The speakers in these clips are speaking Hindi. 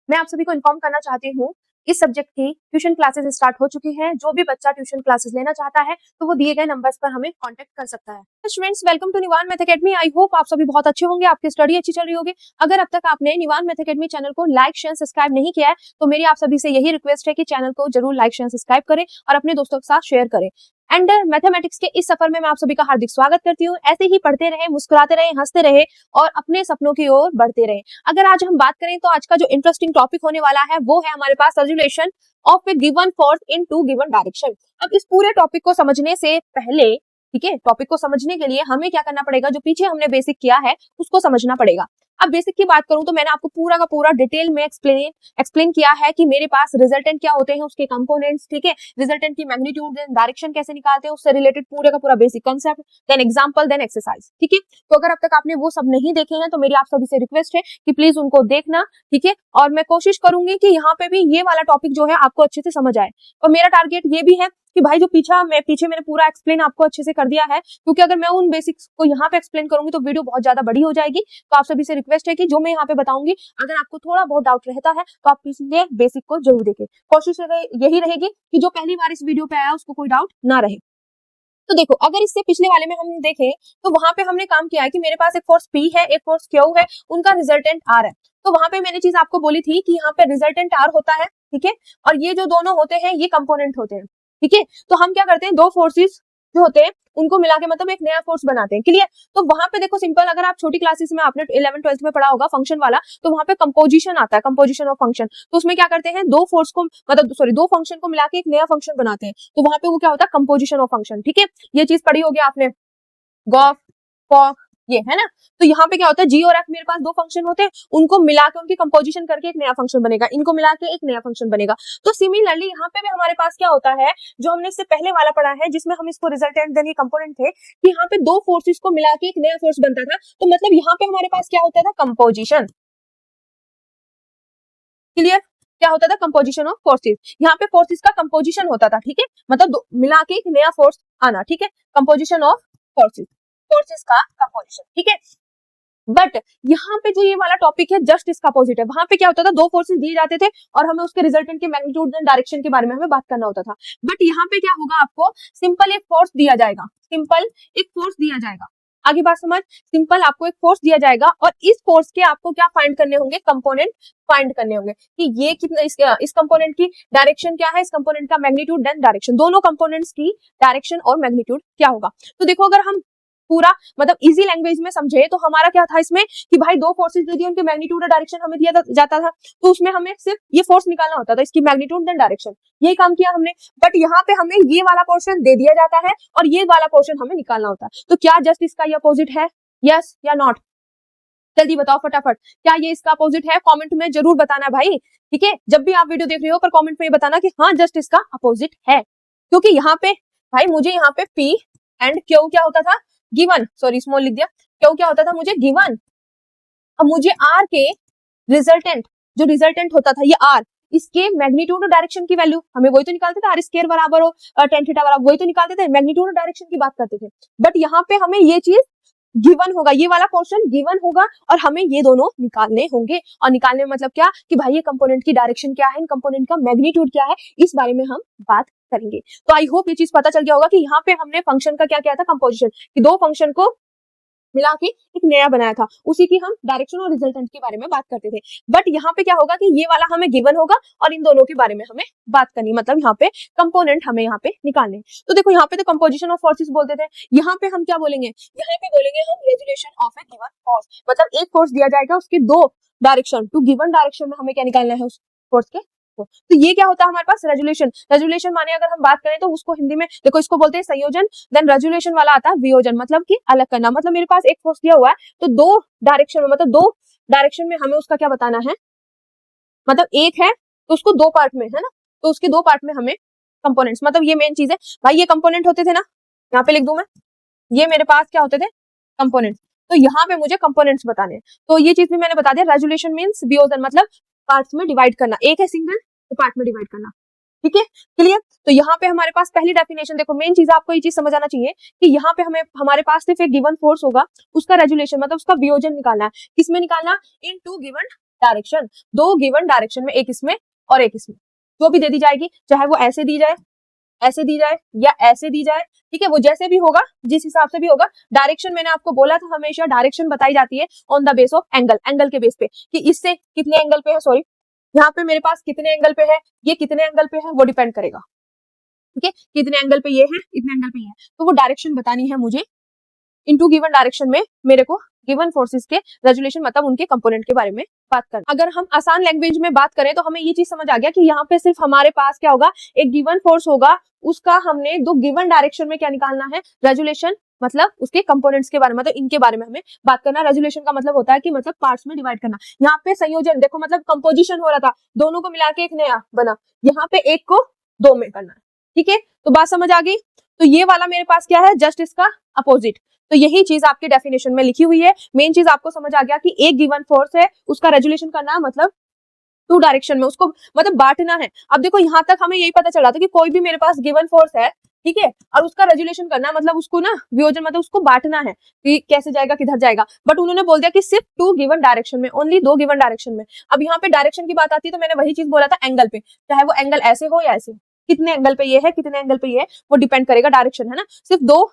मैं आप सभी को इन्फॉर्म करना चाहती हूँ, इस सब्जेक्ट की ट्यूशन क्लासेस स्टार्ट हो चुकी हैं। जो भी बच्चा ट्यूशन क्लासेस लेना चाहता है तो वो दिए गए नंबर्स पर हमें कांटेक्ट कर सकता है। Students, welcome to Nivan math academy. I hope आप सभी बहुत अच्छे होंगे, आपकी स्टडी अच्छी चल रही होगी। अगर अब तक आपने निवान मैथ एकेडमी चैनल को लाइक शेयर सब्सक्राइब नहीं किया है तो मेरी आप सभी से यही रिक्वेस्ट है कि चैनल को जरूर लाइक शेयर सब्सक्राइब करें और अपने दोस्तों के साथ शेयर करें। एंड मैथमेटिक्स के इस सफर में मैं आप सभी का हार्दिक स्वागत करती हूँ। ऐसे ही पढ़ते रहे, मुस्कुराते रहे, हंसते रहे और अपने सपनों की ओर बढ़ते रहे। अगर आज हम बात करें तो आज का जो इंटरेस्टिंग टॉपिक होने वाला है वो है हमारे पास resolution of a given force in to given direction. अब इस पूरे टॉपिक को समझने से पहले, ठीक है, टॉपिक को समझने के लिए हमें क्या करना पड़ेगा, जो पीछे हमने बेसिक किया है उसको समझना पड़ेगा। अब बेसिक की बात करूं तो मैंने आपको पूरा का पूरा डिटेल में एक्सप्लेन किया है कि मेरे पास रिजल्टेंट क्या होते हैं, उसके कंपोनेंट्स, ठीक है, रिजल्टेंट की मैग्नीट्यूड, देन डायरेक्शन कैसे निकालते हैं, उससे रिलेटेड पूरे का पूरा basic concept, then example, then exercise, ठीक है। तो अगर अब तक आपने वो सब नहीं देखे हैं तो मेरी आप सभी से रिक्वेस्ट है कि प्लीज उनको देखना, ठीक है। और मैं कोशिश करूंगी कि यहाँ पे भी ये वाला टॉपिक जो है आपको अच्छे से समझ आए। और मेरा टारगेट ये भी है कि भाई जो पीछे मैंने पूरा एक्सप्लेन आपको अच्छे से कर दिया है, क्योंकि अगर मैं उन बेसिक्स को यहाँ पे एक्सप्लेन करूंगी तो वीडियो बहुत ज्यादा बड़ी हो जाएगी। तो आप सभी से रिक्वेस्ट है कि जो मैं यहाँ पे बताऊंगी, अगर आपको थोड़ा बहुत डाउट रहता है तो आप इसलिए बेसिक को जरूर देखें। कोशिश यही रहेगी कि जो पहली बार इस वीडियो पे आया उसको कोई डाउट ना रहे। तो देखो, अगर इससे पिछले वाले में हम देखें तो वहां पे हमने काम किया है कि मेरे पास एक फोर्स P है, एक फोर्स Q है, उनका रिजल्टेंट R है। तो वहां पे मैंने चीज आपको बोली थी कि यहाँ पे रिजल्टेंट R होता है, ठीक है, और ये जो दोनों होते हैं ये कंपोनेंट होते हैं, ठीक है। तो हम क्या करते हैं, दो फोर्सेस जो होते हैं उनको मिला के मतलब एक नया फोर्स बनाते हैं, क्लियर। तो वहां पे देखो सिंपल, अगर आप छोटी क्लासेस में आपने 11th 12th में पढ़ा होगा फंक्शन वाला, तो वहां पे कंपोजिशन आता है, कंपोजिशन ऑफ फंक्शन। तो उसमें क्या करते हैं, दो फोर्स को मतलब सॉरी दो फंक्शन को मिला के एक नया फंक्शन बनाते हैं। तो वहां पे वो क्या होता है, कंपोजिशन ऑफ फंक्शन, ठीक है। ये चीज पढ़ी होगी आपने, गॉफ, फॉक, ये है ना। तो यहाँ पे क्या होता है, जी और एफ मेरे पास दो फंक्शन होते हैं, उनको मिला के उनकी कंपोजिशन करके एक नया फंक्शन बनेगा, इनको मिला के एक नया फंक्शन बनेगा। तो सिमिलरली यहाँ पे भी हमारे पास क्या होता है, जो हमने इससे पहले वाला पढ़ा है जिसमें हम इसको रिजल्टेंट देन ये कंपोनेंट थे, कि यहाँ पे दो फोर्सेस को मिला के एक नया फोर्स बनता था। तो मतलब यहाँ पे हमारे पास क्या होता था, कंपोजिशन, क्लियर। क्या होता था, कंपोजिशन ऑफ फोर्सेस। यहाँ पे फोर्सेस का कंपोजिशन होता था, ठीक है, मतलब मिला के एक नया फोर्स आना, ठीक है, कंपोजिशन ऑफ फोर्सेस, फोर्सेस का कंपोजिशन, ठीक है। बट यहाँ पे जो ये वाला टॉपिक है जस्ट इसका अपोजिट है। वहां पे क्या होता था, दो फोर्सेस दिए जाते थे और हमें उसके रिजल्टेंट के मैग्नीट्यूड एंड डायरेक्शन के बारे में हमें बात करना होता था। बट यहाँ पे क्या होगा, आपको सिंपल एक फोर्स दिया जाएगा, सिंपल एक फोर्स दिया जाएगा। आगे बात समझ, सिंपल आपको एक फोर्स दिया जाएगा और इस फोर्स के आपको क्या फाइंड करने होंगे, कंपोनेंट फाइंड करने होंगे कि ये कितना, इस कंपोनेंट की डायरेक्शन क्या है, इस कंपोनेंट का मैग्नीट्यूड देन डायरेक्शन, दोनों कंपोनेंट्स की डायरेक्शन और मैग्नीट्यूड क्या होगा। तो देखो, अगर हम पूरा मतलब इजी लैंग्वेज में समझे तो हमारा क्या था इसमें कि भाई दो फोर्सेस दे दिए, उनके मैग्नीट्यूड और डायरेक्शन हमें दिया जाता था। तो उसमें हमें सिर्फ ये फोर्स निकालना होता था, इसकी मैग्नीट्यूड देन डायरेक्शन, यही काम किया हमने। बट यहाँ पे हमें ये वाला पोर्शन दे दिया जाता है और ये वाला पोर्शन हमें निकालना होता है। तो क्या जस्ट इसका ये अपोजिट है, यस या नॉट, जल्दी बताओ फटाफट, क्या ये इसका अपोजिट है। कमेंट में जरूर बताना भाई, ठीक है, जब भी आप वीडियो देख रहे हो पर कमेंट में ये बताना कि हाँ जस्ट इसका अपोजिट है। क्योंकि यहाँ पे भाई मुझे यहाँ पे P एंड Q क्या होता था, गिवन, सॉरी स्मॉल लिख दिया, Q क्या होता था मुझे गिवन। अब मुझे R के रिजल्टेंट, जो रिजल्टेंट होता था ये R, इसके मैग्नीट्यूड और डायरेक्शन की वैल्यू हमें वही तो निकालते थे, आर स्क्वायर बराबर हो tan थीटा बराबर, वही तो निकालते थे, मैग्नीट्यूड और डायरेक्शन की बात करते थे। बट यहाँ पे हमें ये चीज गिवन होगा, ये वाला पोर्शन गिवन होगा और हमें ये दोनों निकालने होंगे। और निकालने में मतलब क्या कि भाई ये कंपोनेंट की डायरेक्शन क्या है, इन कंपोनेंट का मैग्नीट्यूड क्या है, इस बारे में हम बात करेंगे। तो आई होप ये चीज पता चल गया होगा कि यहाँ पे हमने फंक्शन का क्या किया था, कंपोजिशन, कि दो फंक्शन को मिला के एक नया बनाया था, उसी की हम डायरेक्शन और रिजल्टेंट के बारे में बात करते थे। बट यहाँ पे क्या होगा कि ये वाला हमें गिवन होगा और इन दोनों के बारे में हमें बात करनी, मतलब यहाँ पे कंपोनेंट हमें यहाँ पे निकालने। तो देखो यहाँ पे तो कंपोजिशन ऑफ फोर्सेस बोलते थे, यहाँ पे हम क्या बोलेंगे, यहाँ पे बोलेंगे हम resolution of a given force. मतलब एक फोर्स दिया जाएगा, उसके दो डायरेक्शन, टू गिवन डायरेक्शन में हमें क्या निकालना है उस फोर्स के। तो ये क्या होता है हमारे पास, रेजुलेशन। रेजुलेशन माने अगर हम बात करें तो उसको हिंदी में देखो, इसको बोलते हैं संयोजन, देन रेजुलेशन वाला आता है वियोजन, मतलब कि अलग करना। मतलब मेरे पास एक फोर्स दिया हुआ है तो दो डायरेक्शन में, मतलब दो डायरेक्शन में हमें उसका क्या बताना है, मतलब एक है तो उसको दो पार्ट में है ना, तो उसके दो पार्ट में हमें कंपोनेंट्स, मतलब ये मेन चीज है भाई, ये कंपोनेंट होते थे ना, यहाँ पे लिख दूं मैं, ये मेरे पास क्या होते थे, कंपोनेंट्स। तो यहाँ पे मुझे कंपोनेंट्स बताने हैं, तो ये चीज भी मैंने बता दिया। रेजोल्यूशन मींस वियोजन, मतलब पार्ट्स में डिवाइड करना, एक है सिंगल तो पार्ट में डिवाइड करना, ठीक है, क्लियर। तो यहाँ पे हमारे पास पहली डेफिनेशन देखो, मेन चीज आपको ये चीज समझ आना चाहिए कि यहाँ पे हमें हमारे पास सिर्फ एक गिवन फोर्स होगा, उसका रेजोल्यूशन मतलब उसका वियोजन निकालना है, किसमें निकालना, इन टू गिवन डायरेक्शन, दो गिवन डायरेक्शन में, एक इसमें और एक इसमें, जो भी दे दी जाएगी, चाहे वो ऐसे दी जाए, ऐसे दी जाए या ऐसे दी जाए, ठीक है, वो जैसे भी होगा, जिस हिसाब से भी होगा। डायरेक्शन मैंने आपको बोला था, हमेशा डायरेक्शन बताई जाती है on the base of angle, angle के बेस पे, कि इससे कितने एंगल पे है, सॉरी यहाँ पे मेरे पास कितने एंगल पे है, ये कितने एंगल पे है, वो डिपेंड करेगा, ठीक है, कितने एंगल पे ये है, इतने एंगल पे ये है, तो वो डायरेक्शन बतानी है मुझे इनटू गिवन डायरेक्शन में, मेरे को गिवन फोर्सेस के रेजोल्यूशन मतलब उनके कंपोनेंट के बारे में बात करना। अगर हम आसान लैंग्वेज में बात करें तो हमें ये चीज समझ आ गया कि यहाँ पे सिर्फ हमारे पास क्या होगा, एक गिवन फोर्स होगा, उसका हमने दो गिवन डायरेक्शन में क्या निकालना है, रेजोल्यूशन, मतलब उसके कंपोनेंट्स के बारे में, मतलब इनके बारे में हमें बात करना। रेजोल्यूशन का मतलब होता है कि मतलब पार्ट्स में डिवाइड करना। यहाँ पे संयोजन देखो, मतलब कंपोजिशन हो रहा था, दोनों को मिला के एक नया बना, यहाँ पे एक को दो में करना है, ठीक है, तो बात समझ आ गई। तो ये वाला मेरे पास क्या है, जस्ट इसका अपोजिट। तो यही चीज आपके डेफिनेशन में लिखी हुई है। मेन चीज आपको समझ आ गया कि एक गिवन फोर्स है, उसका रेजोल्यूशन करना है, मतलब टू डायरेक्शन में उसको मतलब बांटना है। अब देखो यहाँ तक हमें यही पता चला था कि कोई भी मेरे पास गिवन फोर्स है, ठीक है, और उसका रेजोल्यूशन करना है, मतलब उसको ना वियोजन मतलब उसको बांटना है कि कैसे जाएगा, किधर जाएगा, बट उन्होंने बोल दिया कि सिर्फ टू गिवन डायरेक्शन में, ओनली दो गिवन डायरेक्शन में। अब यहाँ पे डायरेक्शन की बात आती है तो मैंने वही चीज बोला था, एंगल पे, चाहे वो एंगल ऐसे हो या ऐसे, कितने एंगल पे ये है, कितने एंगल पे ये है, वो डिपेंड करेगा डायरेक्शन, है ना, सिर्फ दो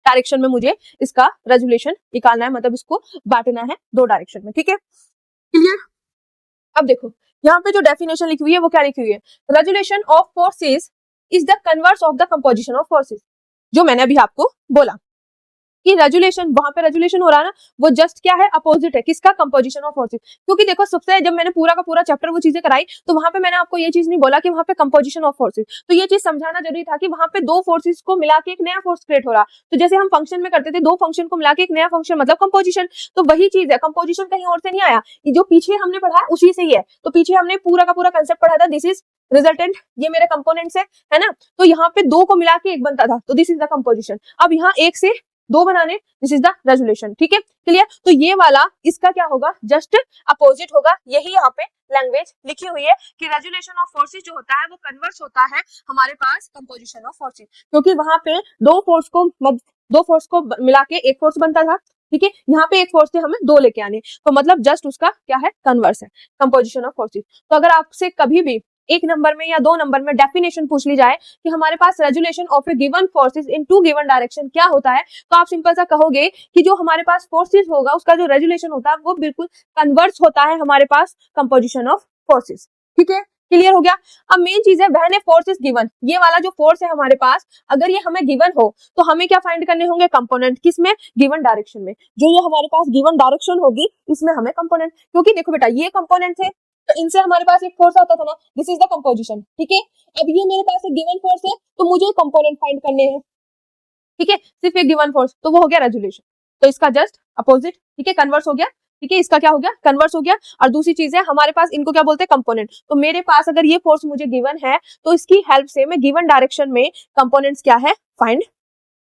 डायरेक्शन में मुझे इसका रेजोल्यूशन निकालना है, मतलब इसको बांटना है दो डायरेक्शन में, ठीक है, क्लियर। अब देखो यहाँ पे जो डेफिनेशन लिखी हुई है वो क्या लिखी हुई है, resolution of forces is the converse of the composition of forces, जो मैंने अभी आपको बोला कि रेजुलेशन, वहां पे रेजुलेशन हो रहा है ना, वो जस्ट क्या है, अपोजिट है किसका, कंपोजिशन ऑफ फोर्सेस। क्योंकि देखो सबसे जब मैंने पूरा का पूरा चैप्टर वो चीजें कराई तो वहां पे मैंने आपको ये चीज नहीं बोला कि वहां पे कंपोजिशन ऑफ फोर्सेस, तो ये चीज समझाना जरूरी था कि वहां पे दो फोर्सेस को मिला के एक नया फोर्स क्रिएट हो रहा। तो जैसे हम फंक्शन में करते थे, दो फंक्शन को मिला के एक नया फंक्शन मतलब कंपोजिशन, तो वही चीज है, कंपोजिशन कहीं और से नहीं आया, जो पीछे हमने पढ़ा है उसी से ही है। तो पीछे हमने पूरा का पूरा कंसेप्ट पढ़ा था, दिस इज रिजल्टेंट, ये मेरे कंपोनेंट्स है ना, तो यहाँ पे दो को मिला के एक बनता था, तो दिस इज द कंपोजिशन। अब यहाँ एक से दो बनाने, दिस इज द रेजोल्यूशन, ठीक है, क्लियर। तो ये वाला इसका क्या होगा, जस्ट अपोजिट होगा। यही यहाँ पे लैंग्वेज लिखी हुई है कि रेजोल्यूशन ऑफ फोर्सेस जो होता है वो कन्वर्स होता है हमारे पास कंपोजिशन ऑफ फोर्सेस, क्योंकि वहां पे दो फोर्स को मिला के एक फोर्स बनता था, ठीक है, यहाँ पे एक फोर्स से हमें दो लेके आने, तो मतलब जस्ट उसका क्या है, कन्वर्स है कंपोजिशन ऑफ फोर्सेस। तो अगर आपसे कभी भी एक नंबर में या दो नंबर में डेफिनेशन पूछ ली जाए कि हमारे पास resolution of a given forces in to given direction क्या होता है, तो आप सिंपल सा कहोगे कि जो हमारे पास फोर्सेस होगा उसका जो रेजुलेशन होता है वो बिल्कुल कन्वर्स होता है हमारे पास कंपोजिशन ऑफ फोर्सेस, ठीक है, क्लियर हो गया। अब मेन चीज है when a force is given, ये वाला जो फोर्स है हमारे पास अगर ये हमें गिवन हो तो हमें क्या फाइंड करने होंगे, कंपोनेंट, किसमें, गिवन डायरेक्शन में, जो ये हमारे पास गिवन डायरेक्शन होगी इसमें हमें कंपोनेंट, क्योंकि देखो बेटा ये कंपोनेंट है तो इनसे हमारे पास एक फोर्स आता था ना, दिस इज द कंपोजिशन, ठीक है। अब ये मेरे पास एक गिवन फोर्स है तो मुझे कंपोनेंट फाइंड करने हैं, ठीक है, सिर्फ एक गिवन फोर्स, तो वो हो गया रेजुलेशन, तो इसका जस्ट अपोजिट, ठीक है, कन्वर्स हो गया, ठीक है, इसका क्या हो गया, कन्वर्स हो गया। और दूसरी चीज है हमारे पास, इनको क्या बोलते हैं, कंपोनेंट। तो मेरे पास अगर ये फोर्स मुझे गिवन है तो इसकी हेल्प से मैं गिवन डायरेक्शन में कंपोनेंट्स क्या है फाइंड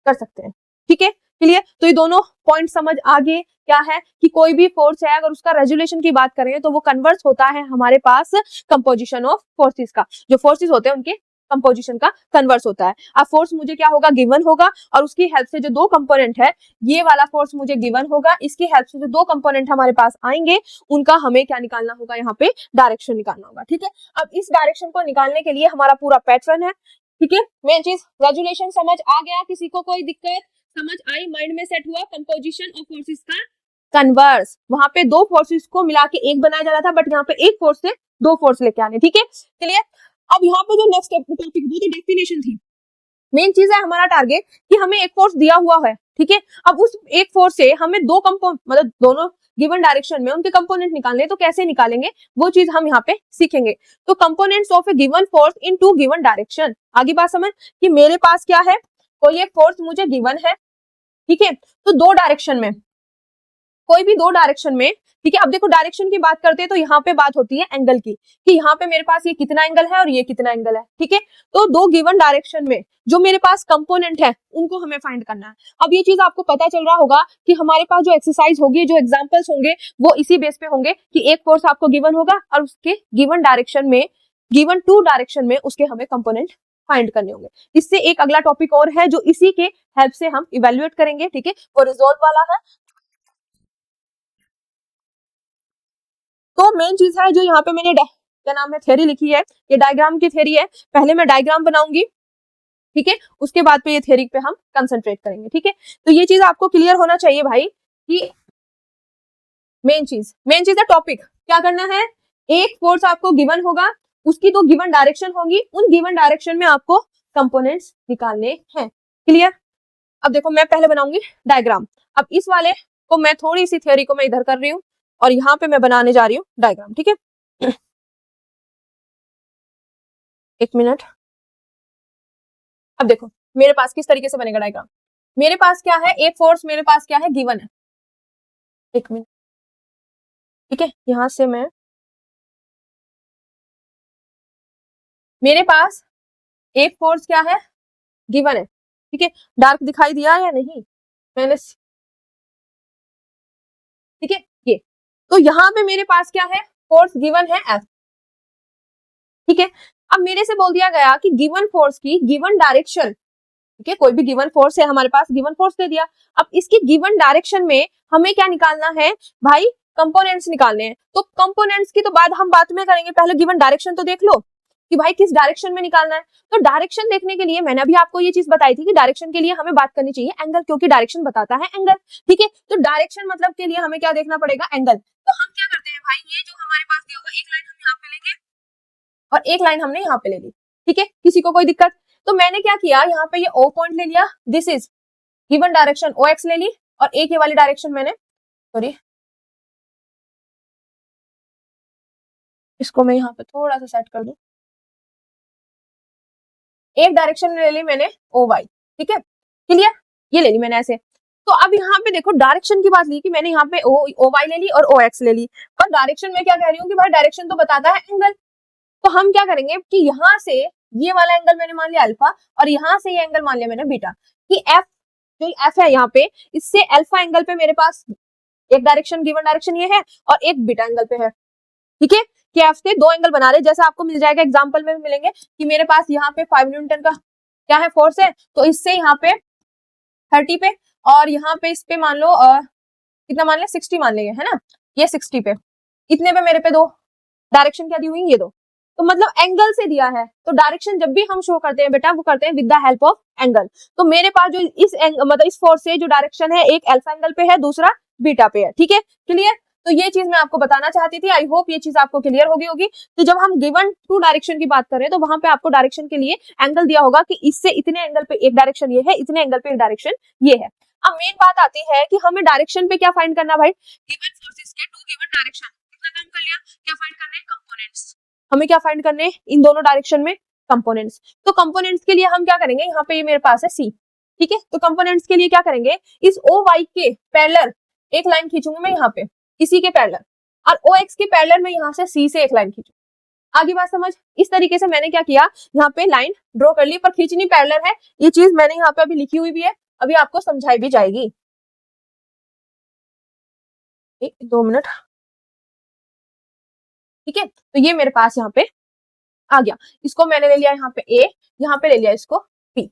कर सकते हैं, ठीक है, क्लियर। तो ये दोनों पॉइंट समझ आ गए क्या है कि कोई भी फोर्स है अगर उसका रेजुलेशन की बात करें तो वो कन्वर्स होता है हमारे पास कंपोजिशन ऑफ फोर्सेस का, जो फोर्सेस होते हैं उनके कंपोजिशन का कन्वर्स होता है। अब फोर्स मुझे क्या होगा, गिवन होगा, और उसकी हेल्प से जो दो कंपोनेंट है, ये वाला फोर्स मुझे गिवन होगा, इसकी हेल्प से जो दो कंपोनेंट हमारे पास आएंगे उनका हमें क्या निकालना होगा, यहाँ पे डायरेक्शन निकालना होगा, ठीक है। अब इस डायरेक्शन को निकालने के लिए हमारा पूरा पैटर्न है, ठीक है। मेन चीज रेजुलेशन समझ आ गया, किसी को कोई दिक्कत समझ आई, माइंड में सेट हुआ, कंपोजिशन ऑफ फोर्सेस का कन्वर्स, वहां पे दो फोर्सेस को मिला के एक बनाया जा रहा था, बट यहाँ पे एक फोर्स से दो फोर्स लेके आने, ठीक है, चलिए। अब यहाँ पे जो नेक्स्ट टॉपिक वो तो डेफिनेशन थी, मेन चीज है हमारा टारगेट कि हमें एक फोर्स दिया हुआ है, ठीक है। अब उस एक फोर्स से हमें दो मतलब दोनों गिवन डायरेक्शन में उनके कंपोनेंट निकालने, तो कैसे निकालेंगे वो चीज हम यहाँ पे सीखेंगे। तो components of a given force in to given direction, आगे बात समझ कि मेरे पास क्या है, कोई एक फोर्स मुझे गिवन है, ठीक है, तो दो डायरेक्शन में, कोई भी दो डायरेक्शन में ठीक है। अब देखो डायरेक्शन की बात करते हैं तो यहाँ पे बात होती है एंगल की, कि यहाँ पे मेरे पास ये कितना एंगल है और ये कितना एंगल है। ठीक है, तो दो गिवन डायरेक्शन में जो मेरे पास कंपोनेंट है उनको हमें फाइंड करना है। अब ये चीज आपको पता चल रहा होगा कि हमारे पास जो एक्सरसाइज होगी, जो एग्जांपल्स होंगे, वो इसी बेस पे होंगे कि एक फोर्स आपको गिवन होगा और उसके गिवन डायरेक्शन में, गिवन टू डायरेक्शन में उसके हमें कंपोनेंट फाइंड करने होंगे। इससे एक अगला टॉपिक और है जो इसी के हेल्प से हम इवेल्युएट करेंगे। ठीक है, वो रिजॉल्व वाला है। तो मेन चीज है जो यहाँ पे मैंने क्या नाम है थ्योरी लिखी है, ये डायग्राम की थ्योरी है। पहले मैं डायग्राम बनाऊंगी, ठीक है, उसके बाद पे ये थ्योरी पे हम कंसंट्रेट करेंगे। ठीक है, तो ये चीज आपको क्लियर होना चाहिए भाई कि मेन चीज है टॉपिक। क्या करना है, एक फोर्स आपको गिवन होगा, उसकी दो गिवन डायरेक्शन होगी, उन गिवन डायरेक्शन में आपको कंपोनेंट्स निकालने हैं। क्लियर। अब देखो मैं पहले बनाऊंगी डायग्राम। अब इस वाले को मैं थोड़ी सी थ्योरी को मैं इधर कर रही हूँ और यहाँ पे मैं बनाने जा रही हूँ डायग्राम। ठीक है, एक मिनट। अब देखो मेरे पास किस तरीके से बनेगा डायग्राम। मेरे पास क्या है, एक फोर्स मेरे पास क्या है, गिवन है। एक मिनट, ठीक है, यहां से मैं, मेरे पास एक फोर्स क्या है, गिवन है। ठीक है, डार्क दिखाई दिया या नहीं मैंने, ठीक है, ये तो यहाँ पे मेरे पास क्या है, फोर्स गिवन है F। ठीक है, अब मेरे से बोल दिया गया कि गिवन फोर्स की गिवन डायरेक्शन, ठीक है, कोई भी गिवन फोर्स है हमारे पास, गिवन फोर्स दे दिया। अब इसकी गिवन डायरेक्शन में हमें क्या निकालना है भाई, कंपोनेंट्स निकालने हैं। तो कंपोनेंट्स की तो बाद हम बात में करेंगे, पहले गिवन डायरेक्शन तो देख लो कि भाई किस डायरेक्शन में निकालना है। तो डायरेक्शन देखने के लिए मैंने अभी आपको ये चीज बताई थी कि डायरेक्शन के लिए हमें बात करनी चाहिए एंगल, क्योंकि डायरेक्शन बताता है एंगल। ठीक है, तो डायरेक्शन मतलब के लिए हमें क्या देखना पड़ेगा, एंगल। तो हम क्या करते हैं भाई, ये जो हमारे पास दिया होगा, एक लाइन हम यहाँ पे लेंगे और एक लाइन हमने यहाँ पे ले ली। ठीक है, किसी को कोई दिक्कत। तो मैंने क्या किया, यहाँ पे ये O पॉइंट ले लिया, this is given direction OX ले ली, और एक ये वाली डायरेक्शन मैंने, सॉरी इसको मैं यहाँ पे थोड़ा सा सेट कर दूं, एक डायरेक्शन ले ली मैंने OY। ठीक है, क्लियर, ये ले ली मैंने ऐसे। तो अब यहाँ पे देखो डायरेक्शन की बात ली कि मैंने यहाँ पे OY ले ली और OX ले ली, पर डायरेक्शन में क्या कह रही हूँ कि भाई डायरेक्शन तो बताता है एंगल। तो हम क्या करेंगे कि यहाँ से ये वाला एंगल मैंने मान लिया अल्फा, और यहाँ से ये एंगल मान लिया मैंने बीटा, कि एफ, जो एफ है यहाँ पे, इससे अल्फा एंगल पे मेरे पास एक डायरेक्शन, गिवन डायरेक्शन ये है, और एक बीटा एंगल पे है। ठीक है, कि एफ से दो एंगल बना रहे, जैसे आपको मिल जाएगा एग्जाम्पल में भी मिलेंगे कि मेरे पास यहाँ पे 5 न्यूटन का क्या है, फोर्स है, तो इससे यहाँ पे 30 पे, और यहाँ पे इस पे मान लो कितना मान ले, 60 मान लेंगे, है ना, ये 60 पे, इतने पे मेरे पे दो डायरेक्शन क्या दी हुई, ये दो, तो मतलब एंगल से दिया है। तो डायरेक्शन जब भी हम शो करते हैं बेटा, वो करते हैं with the help of angle. तो मेरे पास जो इस मतलब इस फोर्स से जो डायरेक्शन है, एक अल्फा एंगल पे है, दूसरा बीटा पे है। ठीक है, क्लियर। तो ये चीज मैं आपको बताना चाहती थी, आई होप ये चीज आपको क्लियर होगी। तो जब हम गिवन टू डायरेक्शन की बात करें तो वहां पे आपको डायरेक्शन के लिए एंगल दिया होगा कि इससे इतने एंगल पे एक डायरेक्शन ये है, इतने एंगल पे एक डायरेक्शन ये है। अब मेन बात आती है कि हमें डायरेक्शन पे क्या फाइंड करना भाई, गिवन फोर्सेस के टू गिवन डायरेक्शन, कितना काम कर लिया, क्या फाइंड करने, कंपोनेंट्स। हमें क्या फाइंड करने, इन दोनों डायरेक्शन में कंपोनेंट्स। तो कंपोनेंट्स के लिए हम क्या करेंगे, यहाँ पे ये मेरे पास है C। ठीक है, तो कंपोनेंट्स के लिए क्या करेंगे, इस OY के पैरेलल एक लाइन खींचूंगी मैं यहाँ पे, इसी के पैरेलल, और OX के पैरेलल में यहाँ से C से एक लाइन खींचू। आगे बात समझ। इस तरीके से मैंने क्या किया, यहाँ पे लाइन ड्रॉ कर ली, पर खींचनी पैरेलल है। ये चीज मैंने यहाँ पे अभी लिखी हुई भी है, अभी आपको समझाई भी जाएगी। 2 मिनट, ठीक है। तो ये मेरे पास यहाँ पे आ गया, इसको मैंने ले लिया यहाँ पे A, यहाँ पे ले लिया इसको B।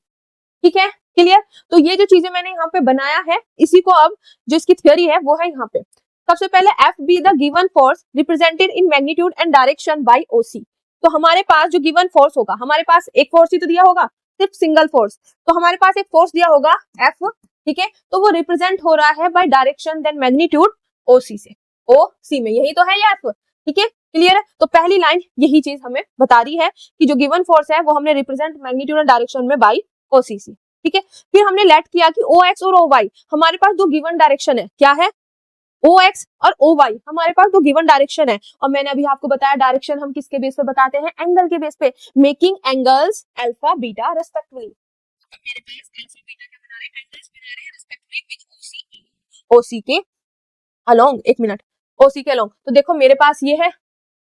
ठीक है, क्लियर। तो ये जो चीजें मैंने यहाँ पे बनाया है, इसी को अब जो इसकी थ्योरी है वो है यहाँ पे। सबसे पहले F be the given force represented in magnitude and direction by OC। तो हमारे पास जो गिवन फोर्स होगा, हमारे पास एक फोर्स ही तो दिया होगा, सिर्फ सिंगल फोर्स। तो हमारे पास एक फोर्स दिया होगा F, ठीक है, तो वो रिप्रेजेंट हो रहा है by direction then magnitude OC से, OC में, यही तो है ये F। ठीक है, क्लियर है। तो पहली लाइन यही चीज हमें बता रही है कि जो गिवन फोर्स है वो हमने रिप्रेजेंट मैग्नीट्यूड एंड डायरेक्शन में बाय OC से। ठीक है, फिर हमने लेट किया कि OX और OY हमारे पास दो गिवन डायरेक्शन है, क्या है, OX और OY हमारे पास दो गिवन डायरेक्शन है। और मैंने अभी आपको बताया डायरेक्शन हम किसके बेस पे बताते हैं, एंगल के बेस पे, making angles alpha beta respectively. मेरे पास अल्फा बीटा क्या बना रहे हैं, एंगल्स बना रहे हैं रेस्पेक्टिवली विद OC के अलोंग। एक मिनट, ओसी के अलोंग। तो देखो मेरे पास ये है,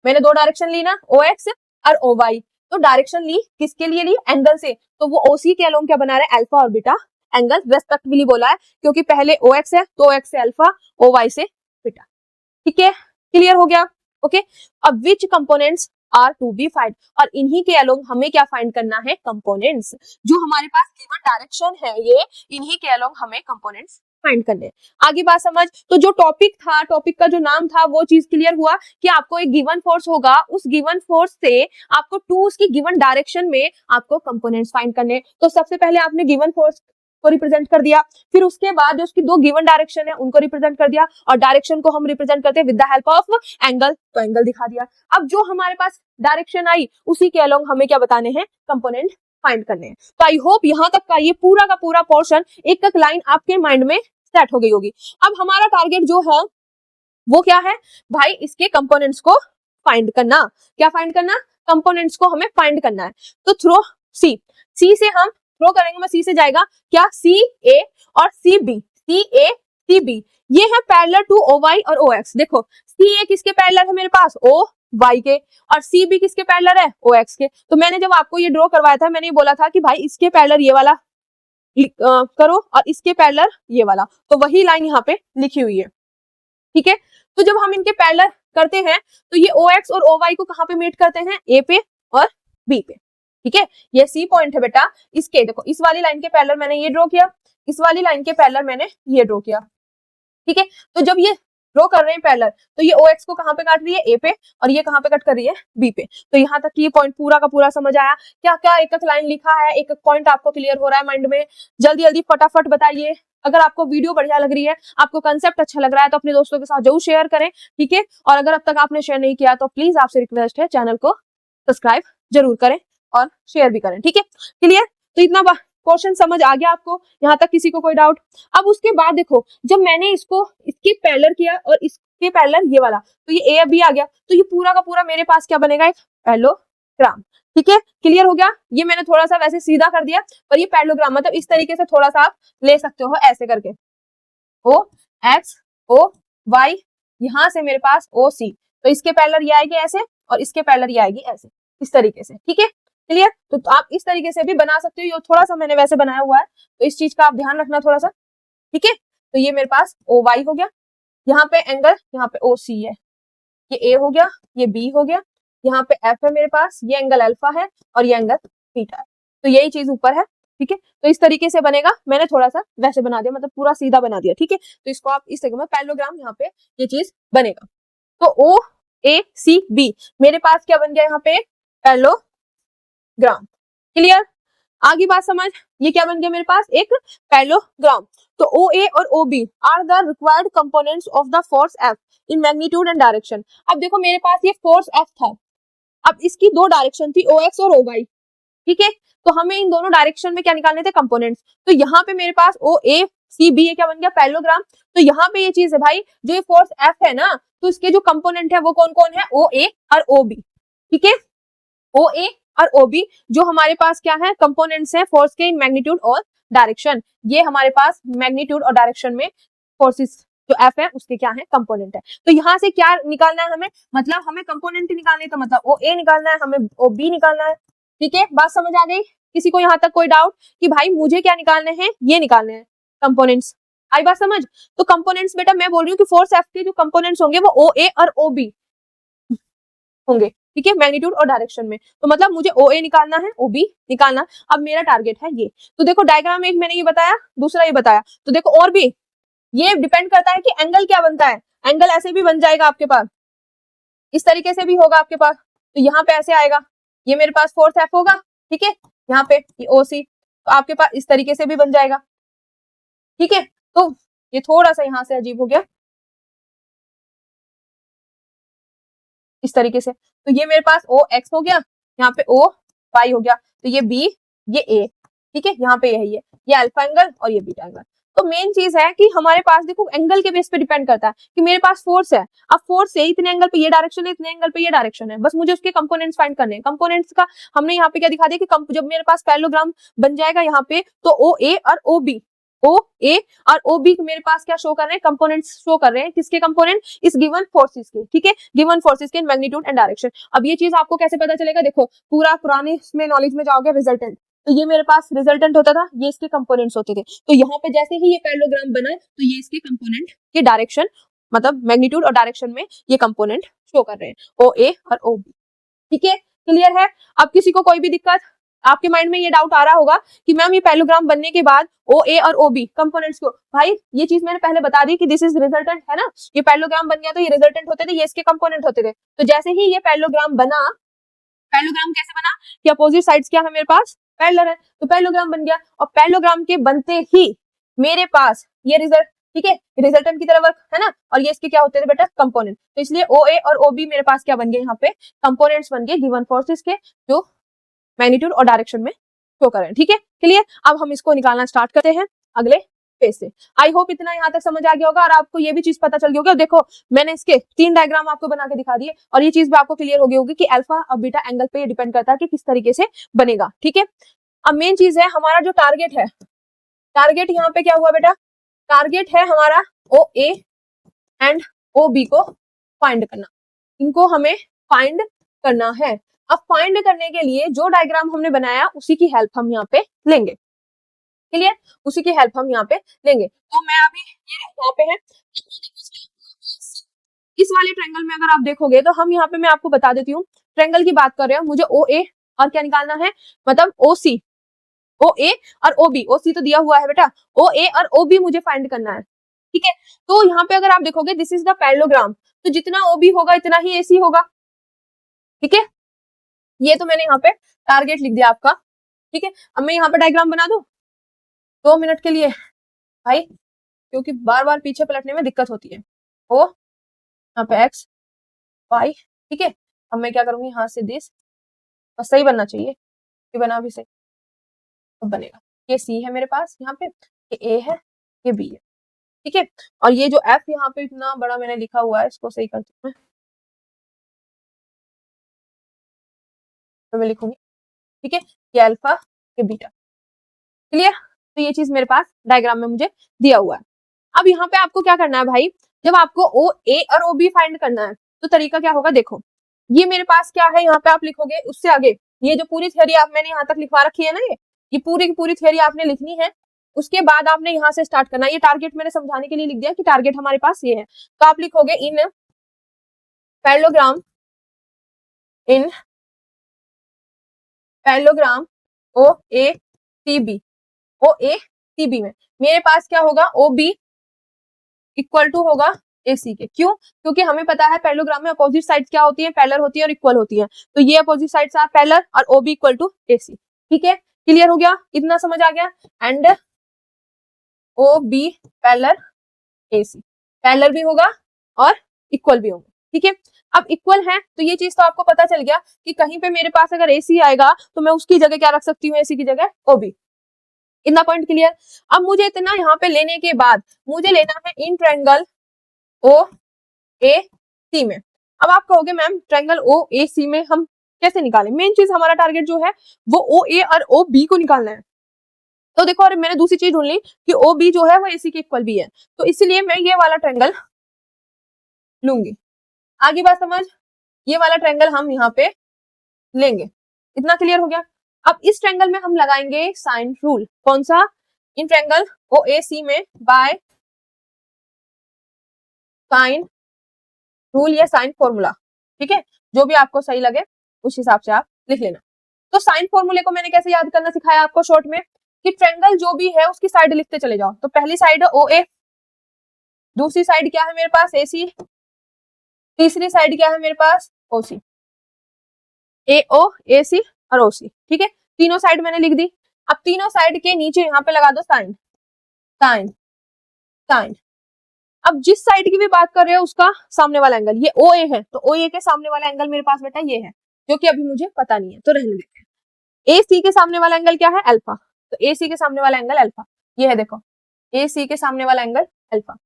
मैंने दो डायरेक्शन ली ना, ओ एक्स और ओ वाई। तो डायरेक्शन ली किसके लिए ली, एंगल से। तो वो ओसी के अलोंग क्या बना रहा है, अल्फा और बीटा एंगल रेस्पेक्टिवली बोला है, क्योंकि पहले ओ एक्स है तो ओ एक्स से अल्फा, ओ वाई से बीटा। ठीक है, क्लियर हो गया। ओके, अब which components are to be find, और इन्हीं के अलोंग हमें क्या फाइंड करना है, कंपोनेंट्स। जो हमारे पास गिवन डायरेक्शन है ये, इन्हीं के अलोंग हमें कंपोनेंट्स फाइंड करने। आगे बात समझ। तो जो टॉपिक था, टॉपिक का जो नाम था, वो चीज क्लियर हुआ कि आपको एक गिवन फोर्स होगा, उस गिवन फोर्स से आपको टू उसकी गिवन डायरेक्शन में आपको कंपोनेंट्स फाइंड करने। तो सबसे पहले आपने गिवन फोर्स को रिप्रेजेंट कर दिया, फिर उसके बाद जो उसकी दो गिवन डायरेक्शन है उनको रिप्रेजेंट कर दिया, और डायरेक्शन को हम रिप्रेजेंट करते हैं with the help of angle, तो एंगल दिखा दिया। अब जो हमारे पास डायरेक्शन आई उसी के अलोंग हमें क्या बताने हैं, कंपोनेंट फाइंड करने हैं। तो आई होप यहाँ तक का ये पूरा का पूरा पोर्शन, एक एक लाइन आपके माइंड में सेट हो गई होगी। अब हमारा टारगेट जो है वो क्या है भाई, इसके कंपोनेंट्स को फाइंड करना। क्या फाइंड करना, कंपोनेंट्स को हमें फाइंड करना है। तो थ्रो सी, सी से हम थ्रो करेंगे, मैं सी से जाएगा क्या, सी ए और सी बी, सी ए सी बी, ये है पैरेलल टू ओ वाई और ओ एक्स। देखो सी ए किसके पैरेलल है मेरे पास, ओ वाई के, और सी बी किसके पैरेलल है, ओ एक्स के। तो मैंने जब आपको ये ड्रॉ करवाया था, मैंने ये बोला था कि भाई इसके पैरेलल ये वाला करो और इसके पैरेलल ये वाला, तो वही लाइन यहाँ पे लिखी हुई है। ठीक है, तो जब हम इनके पैरेलल करते हैं तो ये ओ एक्स और ओ वाई को कहाँ पे मीट करते हैं, ए पे और बी पे। ठीक है, ये सी पॉइंट है बेटा, इसके देखो इस वाली लाइन के पैरेलल मैंने ये ड्रॉ किया, इस वाली लाइन के पैरेलल मैंने ये ड्रॉ किया। ठीक है, तो जब ये ड्रॉ कर रहे हैं पैरेलल, तो ये ओ एक्स को कहाँ पे काट रही है, ए पे, और ये कहाँ पे कट कर रही है, बी पे। तो यहाँ तक ये पॉइंट पूरा का पूरा समझ आया। क्या क्या एक एक लाइन लिखा है, एक एक पॉइंट आपको क्लियर हो रहा है माइंड में, जल्दी जल्दी फटाफट बताइए। अगर आपको वीडियो बढ़िया लग रही है, आपको कंसेप्ट अच्छा लग रहा है, तो अपने दोस्तों के साथ जरूर शेयर करें। ठीक है, और अगर अब तक आपने शेयर नहीं किया तो प्लीज आपसे रिक्वेस्ट है, चैनल को सब्सक्राइब जरूर करें और शेयर भी करें। ठीक है, क्लियर। तो इतना क्वेश्चन समझ आ गया आपको, यहाँ तक किसी को कोई डाउट। अब उसके बाद देखो, जब मैंने इसको इसके पैरेलल किया और इसके पैरेलल ये वाला, तो ये ए बी आ गया, तो ये पूरा का पूरा मेरे पास क्या बनेगा, एक पैरेललोग्राम। ठीक है, क्लियर हो गया। ये मैंने थोड़ा सा वैसे सीधा कर दिया, पर ये पैरेललोग्राम मतलब इस तरीके से थोड़ा सा आप ले सकते हो, ऐसे करके ओ एक्स ओ वाई, यहाँ से मेरे पास ओ सी, तो इसके पैरेलल ये आएगी ऐसे और इसके पैरेलल ये आएगी ऐसे, इस तरीके से। ठीक है, क्लियर। तो आप इस तरीके से भी बना सकते हो, ये थोड़ा सा मैंने वैसे बनाया हुआ है, तो इस चीज का आप ध्यान रखना थोड़ा सा। ठीक है, तो ये मेरे पास ओ वाई हो गया, यहाँ पे एंगल, यहाँ पे ओ सी है, ये ए हो गया, ये बी हो गया, यहाँ पे एफ है मेरे पास, ये एंगल अल्फा है और ये एंगल बीटा है, तो यही चीज ऊपर है। ठीक है, तो इस तरीके से बनेगा, मैंने थोड़ा सा वैसे बना दिया, मतलब पूरा सीधा बना दिया। ठीक है, तो इसको आप इस तरीके में पैरेललोग्राम, यहाँ पे ये चीज बनेगा। तो ओ ए सी बी मेरे पास क्या बन गया, यहाँ पे पैरेललोग्राम। क्लियर, आगे बात समझ। ये क्या बन गया मेरे पास, एक पैरेललोग्राम। तो ओ ए और O B are the required components of the force F in magnitude and direction. अब देखो मेरे पास ये फोर्स एफ था, अब इसकी दो डायरेक्शन थी, ओ एक्स और ओ वाई। ठीक है, तो हमें इन दोनों डायरेक्शन में क्या निकालने थे, कंपोनेंट्स। तो यहाँ पे मेरे पास ओ ए सी बी ये क्या बन गया, पैरेललोग्राम। तो यहाँ पे ये चीज है भाई, जो ये फोर्स एफ है ना, तो इसके जो कंपोनेंट है वो कौन कौन है, ओ ए और ओ बी। ठीक है, ओ ए और ओ बी जो हमारे पास क्या है, कंपोनेंट्स है फोर्स के इन मैग्नीट्यूड और डायरेक्शन। ये हमारे पास मैग्नीट्यूड और डायरेक्शन में फोर्सेस जो एफ है उसके क्या है, कंपोनेंट है। तो यहाँ से क्या निकालना है हमें, मतलब हमें कंपोनेंट निकालने, तो मतलब ओ ए निकालना है, हमें ओ बी निकालना है। ठीक है, बात समझ आ गई किसी को यहाँ तक कोई डाउट कि भाई मुझे क्या निकालने हैं, ये निकालने हैं कंपोनेंट्स। आई बात समझ। तो कंपोनेंट्स बेटा मैं बोल रही हूँ कि फोर्स एफ के जो कंपोनेंट्स होंगे वो ओ ए और ओ बी होंगे। ठीक है, मैग्नीट्यूड और डायरेक्शन में, तो मतलब मुझे ओ ए निकालना है, ओ बी निकालना। अब मेरा टारगेट है ये। तो देखो डायग्राम एक मैंने ये बताया, दूसरा ये बताया, तो देखो और भी ये डिपेंड करता है कि एंगल क्या बनता है। एंगल ऐसे भी बन जाएगा आपके पास, इस तरीके से भी होगा आपके पास, तो यहाँ पे ऐसे आएगा, ये मेरे पास फोर्स एफ होगा। ठीक है, यहाँ पे ये ओ सी, तो आपके पास इस तरीके से भी बन जाएगा। ठीक है, तो ये थोड़ा सा यहाँ से अजीब हो गया, इस तरीके से। तो ये मेरे पास ओ एक्स हो गया, यहाँ पे ओ वाई हो गया, तो ये बी ये ए। ठीक है, यहाँ पे यही है, ये अल्फा एंगल और ये बीटा एंगल। तो मेन चीज है कि हमारे पास देखो एंगल के बेस पे डिपेंड करता है कि मेरे पास फोर्स है, अब फोर्स से इतने एंगल पे ये डायरेक्शन है, इतने एंगल पे ये डायरेक्शन है, बस मुझे उसके कंपोनेंट्स फाइंड करने हैं। कंपोनेंट्स का हमने यहाँ पे क्या दिखा दिया कि जब मेरे पास पैरेललोग्राम बन जाएगा यहाँ पे, तो ओ ए और ओ बी, ओ ए और ओ बी मेरे पास क्या शो कर रहे हैं, कंपोनेंट्स शो कर रहे हैं। किसके कंपोनेंट, इस गिवन फोर्सेस के, ठीक है, गिवन फोर्सेस के मैग्नीट्यूड एंड डायरेक्शन। अब ये चीज आपको कैसे पता चलेगा, देखो पूरा पुराने इसमें नॉलेज में जाओगे, रिजल्टेंट, तो ये मेरे पास रिजल्टेंट होता था, ये इसके कंपोनेंट्स होते थे। तो यहाँ पे जैसे ही ये पैरेललोग्राम बना तो ये इसके कंपोनेंट के डायरेक्शन, मतलब मैग्नीट्यूड और डायरेक्शन में ये कंपोनेंट शो कर रहे हैं, ओ ए और ओ बी, ठीक है, क्लियर है। अब किसी को कोई भी दिक्कत, आपके माइंड में ये डाउट आ रहा होगा कि मैम ये पैरेललोग्राम बनने के बाद ओ ए और ओ बी कंपोनेंट्स को, भाई ये चीज मैंने पहले बता दी कि दिस इज रिजल्टेंट है ना, ये पैरेललोग्राम बन गया तो ये रिजल्टेंट होते थे, ये इसके कंपोनेंट होते थे। तो जैसे ही ये पैरेललोग्राम बना, पैरेललोग्राम कैसे बना कि अपोजिट साइड्स क्या है मेरे पास, पैरेलल है, तो पैरेललोग्राम बन गया। और पैरेललोग्राम के बनते ही मेरे पास ये रिजल्ट, ठीक है, रिजल्टेंट की तरह वर्क है ना, और ये इसके क्या होते थे बेटा, कंपोनेंट। तो इसलिए ओ ए और ओ बी मेरे पास क्या बन गए, यहाँ पे कंपोनेंट्स बन गए गिवन फोर्सेस के, जो मैग्नीट्यूड और डायरेक्शन में शो कर रहे हैं, ठीक है, क्लियर। अब हम इसको निकालना स्टार्ट करते हैं अगले पेज से। आई होप इतना यहाँ तक समझ आ गया होगा और आपको ये भी चीज पता चल गई होगी। देखो मैंने इसके 3 डायग्राम आपको बना के दिखा दिए और ये चीज भी आपको क्लियर हो गई होगी कि अल्फा और बीटा एंगल पे ये डिपेंड करता है कि किस तरीके से बनेगा, ठीक है। अब मेन चीज है हमारा जो टारगेट है, टारगेट यहाँ पे क्या हुआ बेटा, टारगेट है हमारा ओ ए एंड ओ बी को फाइंड करना, इनको हमें फाइंड करना है। अब फाइंड करने के लिए जो डायग्राम हमने बनाया उसी की हेल्प हम यहाँ पे लेंगे, क्लियर, उसी की हेल्प हम यहाँ पे लेंगे। तो मैं अभी ये यहाँ पे है, इस वाले ट्रायंगल में अगर आप देखोगे तो हम यहाँ पे, मैं आपको बता देती हूँ, ट्रायंगल की बात कर रहे हैं, मुझे ओ ए और क्या निकालना है, मतलब ओ सी, ओ ए और ओ बी, ओ सी तो दिया हुआ है बेटा, ओ ए और ओ बी मुझे फाइंड करना है, ठीक है। तो यहाँ पे अगर आप देखोगे दिस इज द पैरेललोग्राम, तो जितना ओ बी होगा इतना ही ए सी होगा, ठीक है। ये तो मैंने यहाँ पे टारगेट लिख दिया आपका, ठीक है। अब मैं यहाँ पे डायग्राम बना दूं 2 मिनट के लिए भाई, क्योंकि बार बार पीछे पलटने में दिक्कत होती है। ओ यहाँ पे एक्स वाई, ठीक है। अब मैं क्या करूंगी, यहाँ से दिस, बस सही बनना चाहिए, ये बना भी सही, अब बनेगा। ये सी है मेरे पास यहाँ पे, ये ए है, ये बी है, ठीक है। और ये जो एफ यहाँ पे इतना बड़ा मैंने लिखा हुआ है, इसको सही करती हूँ तो मैं लिखूंगी, ठीक है, ये अल्फा, ये बीटा, क्लियर। तो ये चीज मेरे पास डायग्राम में मुझे दिया हुआ है। अब यहाँ पे आपको क्या करना है भाई, जब आपको ओ ए और ओ बी फाइंड करना है तो तरीका क्या होगा, देखो ये मेरे पास क्या है, यहाँ पे आप लिखोगे, उससे आगे ये जो पूरी थ्योरी आप मैंने यहाँ तक लिखवा रखी है ना, ये पूरी की पूरी थ्योरी आपने लिखनी है। उसके बाद आपने यहाँ से स्टार्ट करना है। ये टारगेट मैंने समझाने के लिए लिख दिया कि टारगेट हमारे पास ये है, तो आप लिखोगे in parallelogram, in parallelogram O A C B, O A C B में मेरे पास क्या होगा, ओ बी इक्वल टू होगा ए सी के। क्यों, क्योंकि हमें पता है पैरेललोग्राम में अपोजिट साइड्स क्या होती है, पैरेलल होती है और इक्वल होती है, तो ये अपोजिट साइड्स आर पैरेलल और O B equal to A C, ठीक है, क्लियर हो गया, इतना समझ आ गया। And O B parallel A C, parallel भी होगा और इक्वल भी होगा, ठीक है। अब इक्वल है तो ये चीज तो आपको पता चल गया कि कहीं पे मेरे पास अगर ए सी आएगा तो मैं उसकी जगह क्या रख सकती हूँ, ए सी की जगह ओ बी, इतना पॉइंट क्लियर। अब मुझे इतना यहाँ पे लेने के बाद मुझे लेना है इन ट्रायंगल ओ ए सी में। अब आप कहोगे मैम ट्रायंगल ओ ए सी में हम कैसे निकालें, मेन चीज हमारा टारगेट जो है वो ओ ए और ओ बी को निकालना है। तो देखो, और मैंने दूसरी चीज ढूंढ ली कि ओ बी जो है वो ए सी के इक्वल भी है, तो इसलिए मैं ये वाला ट्रायंगल लूंगी। आगे बात समझ, ये वाला ट्रायंगल हम यहाँ पे लेंगे, इतना क्लियर हो गया। अब इस ट्रायंगल में हम लगाएंगे साइन रूल, कौन सा, इन ट्रायंगल ओ ए सी में बाय साइन रूल या साइन फॉर्मूला, ठीक है, जो भी आपको सही लगे उस हिसाब से आप लिख लेना। तो साइन फॉर्मूले को मैंने कैसे याद करना सिखाया आपको शॉर्ट में, कि ट्रायंगल जो भी है उसकी साइड लिखते चले जाओ। तो पहली साइड है ओ ए, दूसरी साइड क्या है मेरे पास ए सी, तीसरी साइड क्या है मेरे पास ओ सी, ए ओ ए सी और ओ सी, ठीक है, तीनों साइड मैंने लिख दी। अब तीनों साइड के नीचे यहाँ पे लगा दो साइन, साइन, साइन। अब जिस साइड की भी बात कर रहे हो उसका सामने वाला एंगल, ये ओ ए है तो ओ ए के सामने वाला एंगल मेरे पास बेटा ये है, जो कि अभी मुझे पता नहीं है तो रहने देते हैं। ए सी के सामने वाला एंगल क्या है, अल्फा, तो ए सी के सामने वाला एंगल अल्फा ये है, देखो ए सी के सामने वाला एंगल अल्फा।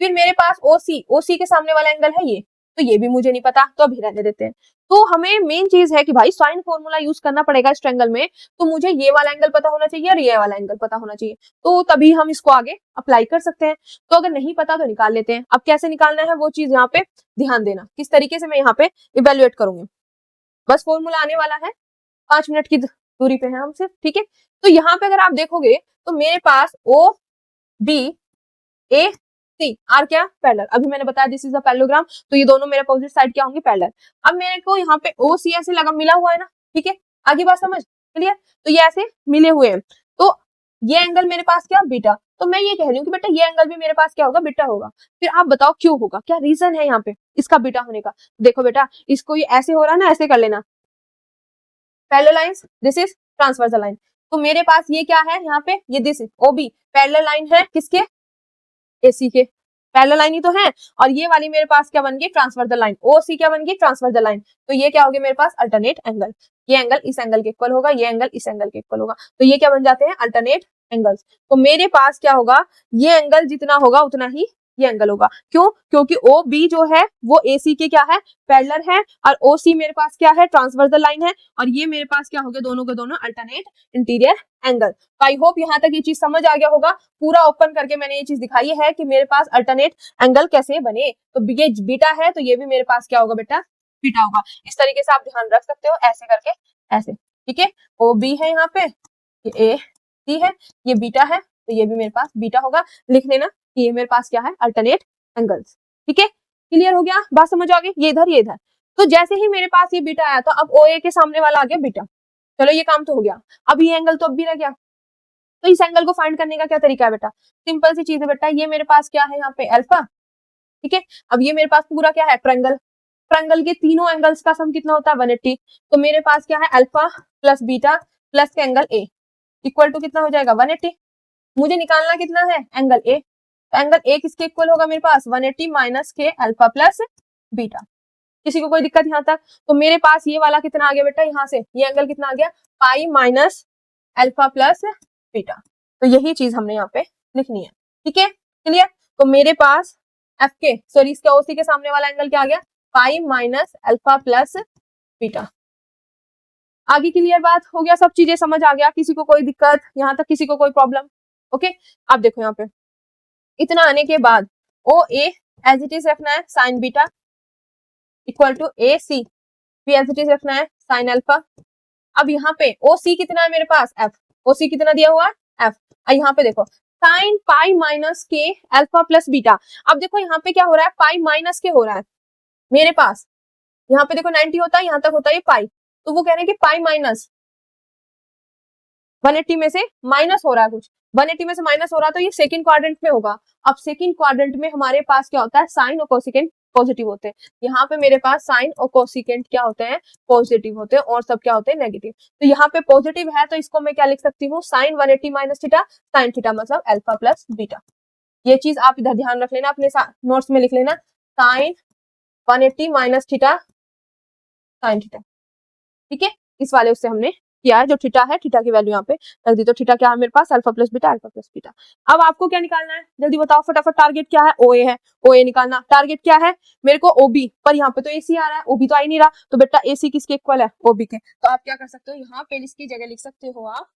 फिर मेरे पास ओ सी के सामने वाला एंगल है ये, तो ये भी मुझे नहीं पता, तो अभी रहने देते हैं। तो हमें मेन चीज है कि भाई साइन फॉर्मूला यूज करना पड़ेगा इस ट्रायंगल में, तो मुझे ये वाला एंगल पता होना चाहिए और ये वाला एंगल पता होना चाहिए, तो तभी हम इसको आगे अप्लाई कर सकते हैं। तो अगर नहीं पता तो निकाल लेते हैं। अब कैसे निकालना है वो चीज यहाँ पे ध्यान देना, किस तरीके से मैं यहाँ पे इवेल्युएट करूंगी। बस फॉर्मूला आने वाला है, 5 मिनट की दूरी पे है हम सिर्फ, ठीक है। तो यहाँ पे अगर आप देखोगे तो मेरे पास ओ बी ए सी आर क्या पैरेलल, अभी मैंने बताया दिस इज अ पैरेललोग्राम, तो ये दोनों मेरे अपोजिट साइड क्या होंगे, पैरेलल। अब मेरे को यहाँ पे ओ सी ऐसे लगा मिला हुआ है ना, ठीक है, आगे बात समझ क्लियर। तो ये ऐसे मिले हुए हैं, तो ये एंगल मेरे पास क्या बीटा, तो मैं ये कह रही हूँ कि बेटा ये एंगल भी मेरे पास क्या होगा, बीटा होगा। फिर आप बताओ क्यों होगा, क्या रीजन है यहाँ पे इसका बीटा होने का। देखो बेटा इसको ये ऐसे हो रहा है ना, ऐसे कर लेना, parallel lines, this is transversal line. तो मेरे पास ये क्या है यहाँ पे, ये दिस ओबी पैरेलल लाइन है किसके, एसी के, पैरेलल लाइन ही तो है। और ये वाली मेरे पास क्या बन गई, ट्रांसवर्सल लाइन, ओसी क्या बन गई, ट्रांसवर्सल लाइन। तो ये क्या हो गया मेरे पास, अल्टरनेट एंगल। ये एंगल इस एंगल के इक्वल होगा, ये एंगल इस एंगल के इक्वल होगा, तो ये क्या बन जाते हैं, अल्टरनेट एंगल्स। तो मेरे पास क्या होगा, ये एंगल जितना होगा उतना ही ये एंगल होगा। क्यों, क्योंकि ओ बी जो है वो ए सी के क्या है, पैरेलल है, और ओ सी मेरे पास क्या है, ट्रांसवर्सल लाइन है, और ये मेरे पास क्या हो गया, दोनों के दोनों अल्टरनेट इंटीरियर एंगल। तो आई होप यहाँ तक ये चीज समझ आ गया होगा। पूरा ओपन करके मैंने ये चीज दिखाई है कि मेरे पास अल्टरनेट एंगल कैसे बने। तो ये बीटा है तो ये भी मेरे पास क्या होगा बेटा, बीटा होगा। इस तरीके से आप ध्यान रख सकते हो, ऐसे करके ऐसे, ठीक है। ओ बी है यहाँ पे, ये ए सी है, ये बीटा है, तो ये भी मेरे पास बीटा होगा। लिख लेना कि ये मेरे पास क्या है, अल्टरनेट एंगल्स, ठीक है। क्लियर हो गया, बात समझ आ गई, ये इधर ये इधर। तो जैसे ही मेरे पास ये बीटा आया था, अब ओ ए के सामने वाला आ गया बीटा। चलो ये काम तो हो गया, अब ये एंगल तो अब भी रह गया। तो इस एंगल को फाइंड करने का क्या तरीका है बेटा, सिंपल सी चीज है बेटा, ये मेरे पास क्या है यहाँ पे अल्फा, ठीक है। अब ये मेरे पास पूरा क्या है, ट्रायंगल, ट्रायंगल के तीनों एंगल्स का सम कितना होता है, 180। तो मेरे पास क्या है, अल्फा प्लस बीटा प्लस का एंगल ए इक्वल टू कितना हो जाएगा, 180। मुझे निकालना कितना है, एंगल ए। तो एंगल ए किसके इक्वल होगा मेरे पास, 180 माइनस के अल्फा प्लस बीटा। किसी को कोई दिक्कत यहाँ तक। तो मेरे पास ये वाला कितना आ गया बेटा, यहाँ से ये एंगल कितना आ गया, pi minus alpha plus beta. तो यही चीज हमने यहाँ पे लिखनी है, ठीक है, क्लियर। तो मेरे पास एफ के सॉरी इसके ओसी के सामने वाला एंगल क्या आ गया, pi minus alpha plus beta. आगे क्लियर बात हो गया, सब चीजें समझ आ गया, किसी को कोई दिक्कत यहाँ तक, किसी को कोई प्रॉब्लम। ओके अब देखो यहाँ पे इतना आने के बाद ओ ए एज इट इज रखना है sign beta equal to A सी भी एज इट इज रखना है साइन अल्फा। अब यहाँ पे ओ सी कितना है मेरे पास, एफ, ओ सी कितना दिया हुआ है, एफ। यहाँ पे देखो साइन पाई माइनस के अल्फा प्लस बीटा। अब देखो यहाँ पे क्या हो रहा है, पाई माइनस के हो रहा है मेरे पास, यहाँ पे देखो 90 होता है, यहाँ तक होता है ये पाई, तो वो कह रहे हैं कि पाई माइनस 180 में से माइनस हो रहा है कुछ, 180 में से माइनस हो रहा है, तो ये सेकंड क्वाड्रेंट में होगा। अब सेकंड क्वाड्रेंट में हमारे पास क्या होता है, साइन और कोसिकेंट पॉजिटिव होते हैं। यहाँ पे मेरे पास साइन और कोसिकेंट क्या होते हैं, पॉजिटिव होते हैं, और सब क्या होते हैं, नेगेटिव। तो यहाँ पे पॉजिटिव है तो इसको मैं क्या लिख सकती हूँ, sine 180 minus theta, sine theta मतलब अल्फा प्लस बीटा। ये चीज आप इधर ध्यान रख लेना, अपने नोट्स में लिख लेना, sine 180 minus theta sine theta, ठीक है। इस वाले उससे हमने किया है, जो थीटा है थीटा की वैल्यू यहाँ पे रख दी। तो थीटा क्या है मेरे पास, alpha plus beta, alpha plus beta. अब आपको क्या निकालना है, जल्दी बताओ फटाफट। टारगेट क्या है, ओ ए है, ओ ए निकालना। टारगेट क्या है मेरे को, ओबी, पर यहाँ पे तो एसी आ रहा है, ओबी तो आ ही नहीं रहा, तो बेटा एसी किसके इक्वल है, ओबी के। तो आप क्या कर सकते हो, यहाँ पे इसकी जगह लिख सकते हो आप